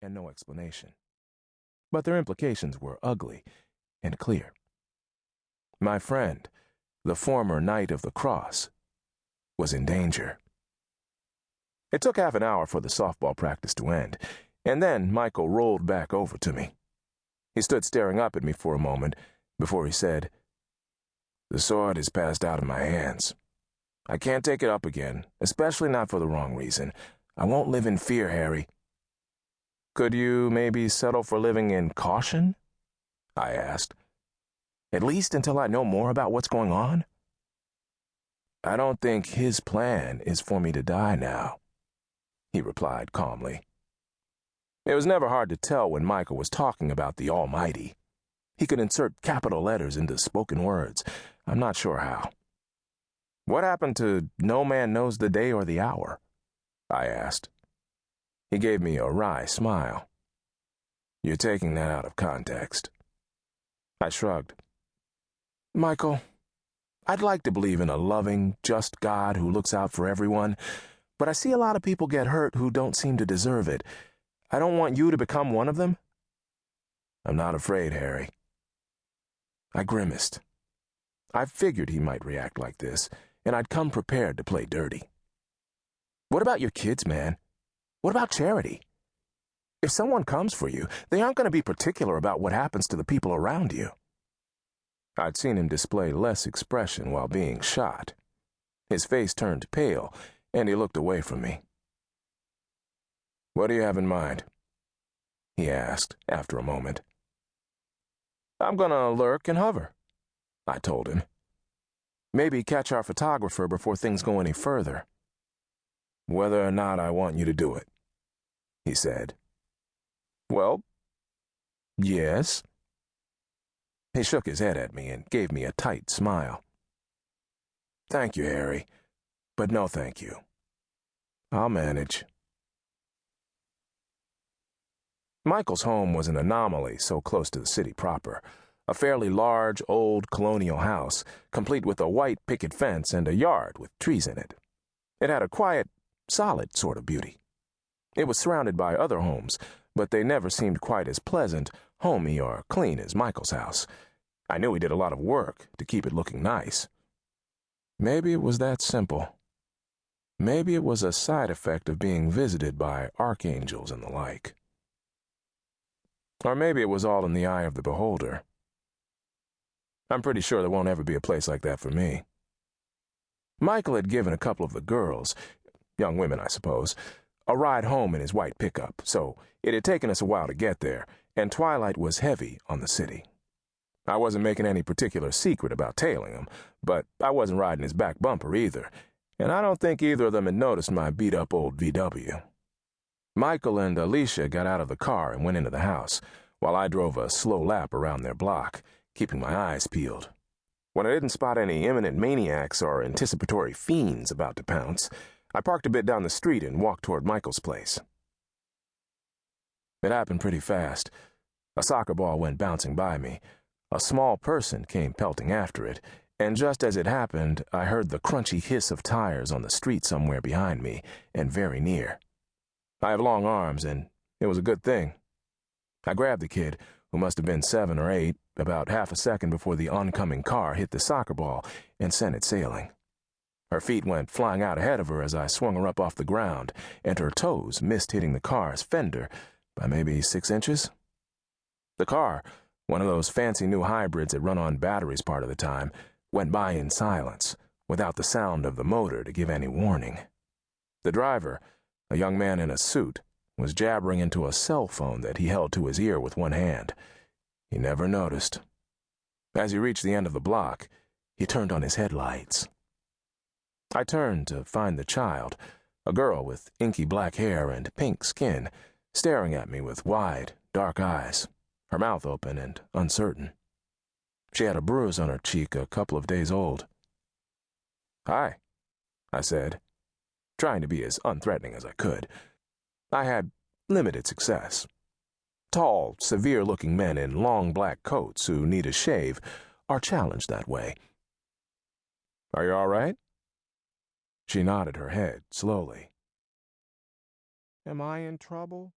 and no explanation. But their implications were ugly and clear. My friend, the former Knight of the Cross, was in danger. It took half an hour for the softball practice to end, and then Michael rolled back over to me. He stood staring up at me for a moment before he said, "The sword is passed out of my hands. I can't take it up again, especially not for the wrong reason. I won't live in fear, Harry." "Could you maybe settle for living in caution?" I asked. "At least until I know more about what's going on?" "I don't think his plan is for me to die now," he replied calmly. It was never hard to tell when Michael was talking about the Almighty. He could insert capital letters into spoken words. I'm not sure how. "What happened to no man knows the day or the hour?" I asked. He gave me a wry smile. "You're taking that out of context." I shrugged. "Michael, I'd like to believe in a loving, just God who looks out for everyone, but I see a lot of people get hurt who don't seem to deserve it. I don't want you to become one of them." "I'm not afraid, Harry." I grimaced. I figured he might react like this, and I'd come prepared to play dirty. "What about your kids, man? What about charity? If someone comes for you, they aren't going to be particular about what happens to the people around you." I'd seen him display less expression while being shot. His face turned pale, and he looked away from me. "What do you have in mind?" he asked after a moment. "I'm gonna lurk and hover," I told him. "Maybe catch our photographer before things go any further." "Whether or not I want you to do it," he said. "Well, yes." He shook his head at me and gave me a tight smile. "Thank you, Harry, but no thank you. I'll manage." Michael's home was an anomaly so close to the city proper, a fairly large, old colonial house, complete with a white picket fence and a yard with trees in it. It had a quiet, solid sort of beauty. It was surrounded by other homes, but they never seemed quite as pleasant, homey, or clean as Michael's house. I knew he did a lot of work to keep it looking nice. Maybe it was that simple. Maybe it was a side effect of being visited by archangels and the like. Or maybe it was all in the eye of the beholder. I'm pretty sure there won't ever be a place like that for me. Michael had given a couple of the girls, young women I suppose, a ride home in his white pickup, so it had taken us a while to get there, and twilight was heavy on the city. I wasn't making any particular secret about tailing him, but I wasn't riding his back bumper either, and I don't think either of them had noticed my beat-up old VW. Michael and Alicia got out of the car and went into the house, while I drove a slow lap around their block, keeping my eyes peeled. When I didn't spot any imminent maniacs or anticipatory fiends about to pounce, I parked a bit down the street and walked toward Michael's place. It happened pretty fast. A soccer ball went bouncing by me. A small person came pelting after it, and just as it happened, I heard the crunchy hiss of tires on the street somewhere behind me and very near. I have long arms, and it was a good thing. I grabbed the kid, who must have been 7 or 8, about half a second before the oncoming car hit the soccer ball and sent it sailing. Her feet went flying out ahead of her as I swung her up off the ground, and her toes missed hitting the car's fender by maybe 6 inches. The car, one of those fancy new hybrids that run on batteries part of the time, went by in silence, without the sound of the motor to give any warning. The driver, a young man in a suit, was jabbering into a cell phone that he held to his ear with one hand. He never noticed. As he reached the end of the block, he turned on his headlights. I turned to find the child, a girl with inky black hair and pink skin, staring at me with wide, dark eyes, her mouth open and uncertain. She had a bruise on her cheek a couple of days old. "Hi," I said, trying to be as unthreatening as I could. I had limited success. Tall, severe-looking men in long black coats who need a shave are challenged that way. "Are you all right?" She nodded her head slowly. "Am I in trouble?"